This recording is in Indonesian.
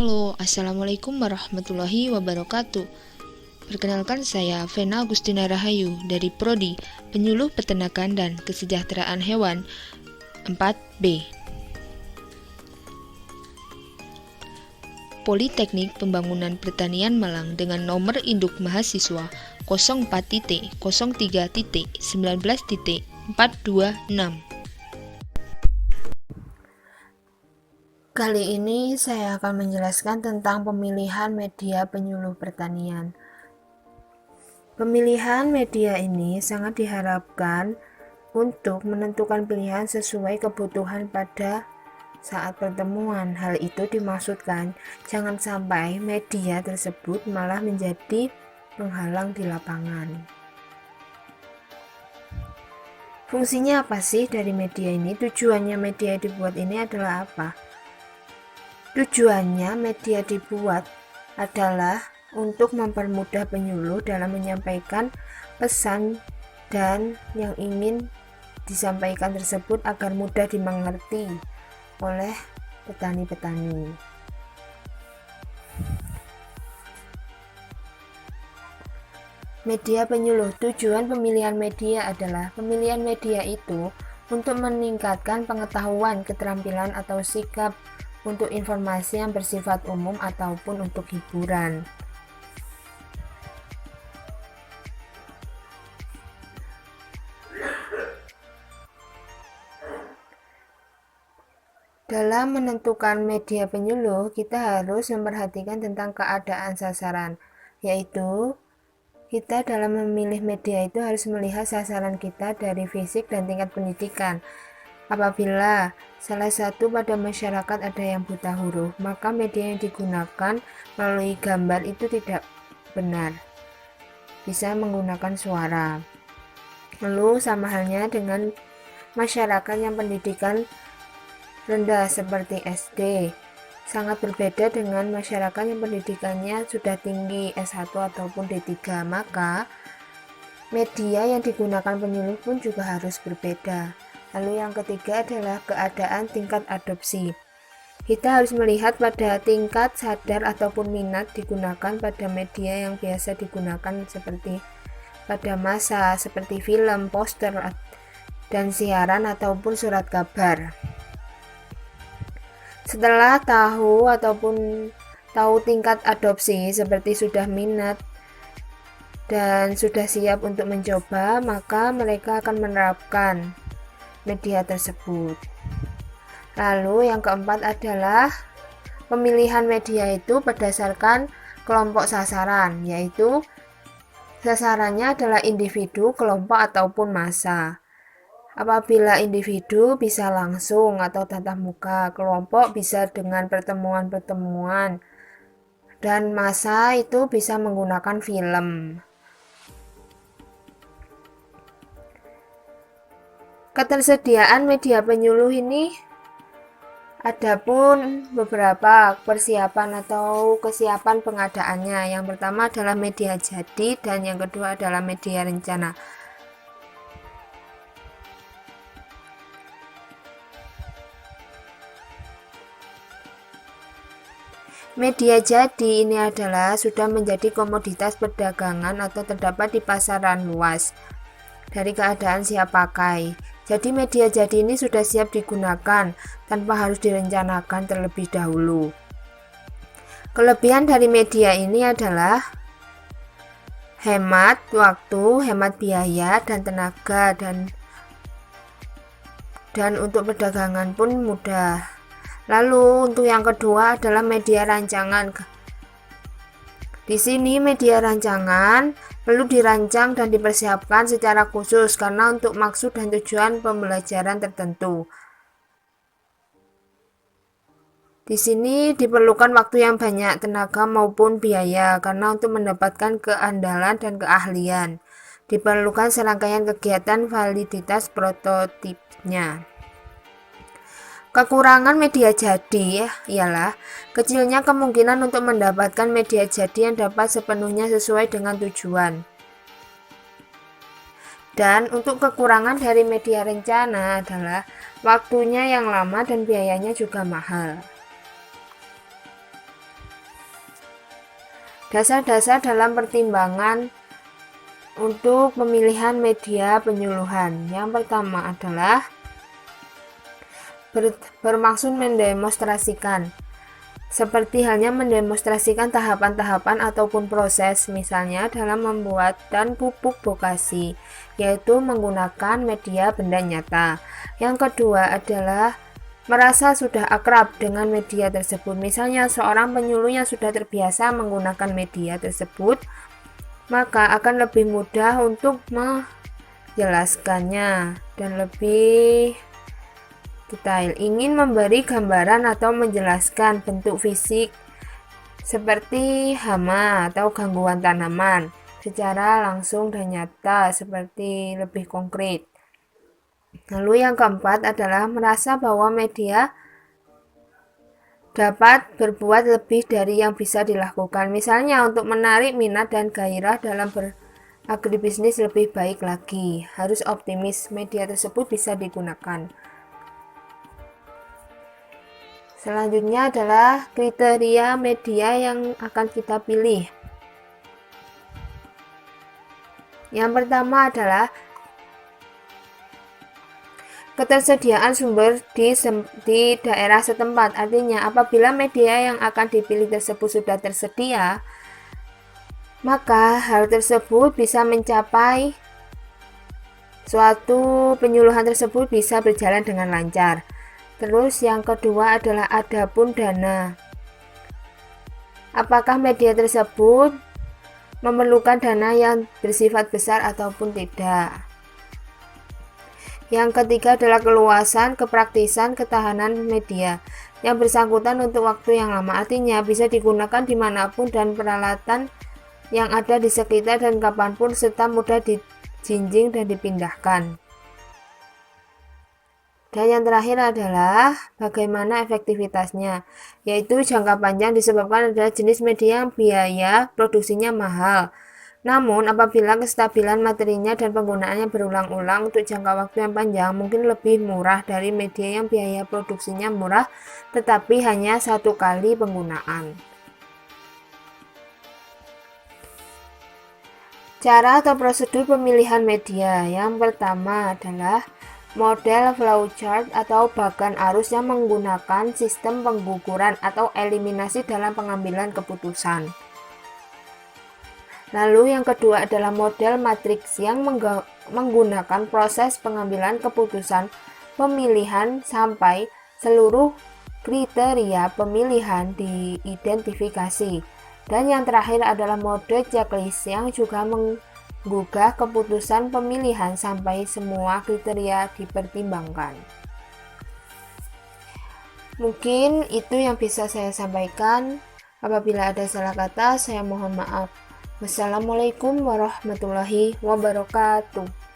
Halo, Assalamualaikum warahmatullahi wabarakatuh. Perkenalkan saya Vena Agustina Rahayu dari Prodi Penyuluh Peternakan dan Kesejahteraan Hewan 4B. Politeknik Pembangunan Pertanian Malang dengan nomor induk mahasiswa 04.03.19.426. Kali ini saya akan menjelaskan tentang pemilihan media penyuluh pertanian. Pemilihan media ini sangat diharapkan untuk menentukan pilihan sesuai kebutuhan pada saat pertemuan. Hal itu dimaksudkan jangan sampai media tersebut malah menjadi penghalang di lapangan. Fungsinya apa sih dari media ini? Tujuannya media dibuat ini adalah apa? Tujuannya media dibuat adalah untuk mempermudah penyuluh dalam menyampaikan pesan dan yang ingin disampaikan tersebut agar mudah dimengerti oleh petani-petani. Media penyuluh. Tujuan pemilihan media adalah pemilihan media itu untuk meningkatkan pengetahuan, keterampilan atau sikap untuk informasi yang bersifat umum ataupun untuk hiburan. Dalam menentukan media penyuluh, kita harus memperhatikan tentang keadaan sasaran, yaitu kita dalam memilih media itu harus melihat sasaran kita dari fisik dan tingkat pendidikan. Apabila salah satu pada masyarakat ada yang buta huruf, maka media yang digunakan melalui gambar itu tidak benar. Bisa menggunakan suara. Lalu sama halnya dengan masyarakat yang pendidikan rendah seperti SD. Sangat berbeda dengan masyarakat yang pendidikannya sudah tinggi S1 ataupun D3, maka media yang digunakan penyuluh pun juga harus berbeda. Lalu yang ketiga adalah keadaan tingkat adopsi. Kita harus melihat pada tingkat sadar ataupun minat digunakan pada media yang biasa digunakan seperti pada masa seperti film, poster, dan siaran ataupun surat kabar. Setelah tahu tingkat adopsi seperti sudah minat dan sudah siap untuk mencoba, maka mereka akan menerapkan media tersebut. Lalu yang keempat adalah pemilihan media itu berdasarkan kelompok sasaran, yaitu sasarannya adalah individu, kelompok ataupun massa. Apabila individu bisa langsung atau tatap muka, kelompok bisa dengan pertemuan-pertemuan, dan massa itu bisa menggunakan film. Ketersediaan media penyuluh ini adapun beberapa persiapan atau kesiapan pengadaannya. Yang pertama adalah media jadi dan yang kedua adalah media rencana. Media jadi ini adalah sudah menjadi komoditas perdagangan atau terdapat di pasaran luas dari keadaan siap pakai. Jadi media jadi ini sudah siap digunakan tanpa harus direncanakan terlebih dahulu. Kelebihan dari media ini adalah hemat waktu, hemat biaya dan tenaga, dan untuk perdagangan pun mudah. Lalu untuk yang kedua adalah media rancangan. Di sini media rancangan perlu dirancang dan dipersiapkan secara khusus karena untuk maksud dan tujuan pembelajaran tertentu. Di sini diperlukan waktu yang banyak, tenaga maupun biaya karena untuk mendapatkan keandalan dan keahlian. Diperlukan serangkaian kegiatan validitas prototipnya. Kekurangan media jadi ialah kecilnya kemungkinan untuk mendapatkan media jadi yang dapat sepenuhnya sesuai dengan tujuan. Dan untuk kekurangan dari media rencana adalah waktunya yang lama dan biayanya juga mahal. Dasar-dasar dalam pertimbangan untuk pemilihan media penyuluhan. Yang pertama adalah bermaksud mendemonstrasikan. Seperti halnya mendemonstrasikan tahapan-tahapan ataupun proses, misalnya dalam membuat dan pupuk vokasi, yaitu menggunakan media benda nyata. Yang kedua adalah merasa sudah akrab dengan media tersebut, misalnya seorang penyuluh yang sudah terbiasa menggunakan media tersebut, maka akan lebih mudah untuk menjelaskannya dan lebih detail. Ingin memberi gambaran atau menjelaskan bentuk fisik seperti hama atau gangguan tanaman secara langsung dan nyata, seperti lebih konkret. Lalu yang keempat adalah merasa bahwa media dapat berbuat lebih dari yang bisa dilakukan, misalnya untuk menarik minat dan gairah dalam beragribisnis lebih baik lagi. Harus optimis media tersebut bisa digunakan. Selanjutnya adalah kriteria media yang akan kita pilih. Yang pertama adalah ketersediaan sumber di daerah setempat. Artinya, apabila media yang akan dipilih tersebut sudah tersedia, maka hal tersebut bisa mencapai suatu penyuluhan tersebut bisa berjalan dengan lancar. Terus yang kedua adalah adapun dana. Apakah media tersebut memerlukan dana yang bersifat besar ataupun tidak. Yang ketiga adalah keluasan, kepraktisan, ketahanan media yang bersangkutan untuk waktu yang lama. Artinya bisa digunakan dimanapun dan peralatan yang ada di sekitar dan kapanpun serta mudah dijinjing dan dipindahkan. Dan yang terakhir adalah bagaimana efektivitasnya, yaitu jangka panjang disebabkan adalah jenis media yang biaya produksinya mahal. Namun apabila kestabilan materinya dan penggunaannya berulang-ulang untuk jangka waktu yang panjang, mungkin lebih murah dari media yang biaya produksinya murah tetapi hanya satu kali penggunaan. Cara atau prosedur pemilihan media. Yang pertama adalah model flowchart atau bagan arus yang menggunakan sistem pengguguran atau eliminasi dalam pengambilan keputusan. Lalu yang kedua adalah model matriks yang menggunakan proses pengambilan keputusan pemilihan sampai seluruh kriteria pemilihan diidentifikasi. Dan yang terakhir adalah mode checklist yang juga menggugah keputusan pemilihan sampai semua kriteria dipertimbangkan. Mungkin itu yang bisa saya sampaikan. Apabila ada salah kata, saya mohon maaf. Wassalamualaikum warahmatullahi wabarakatuh.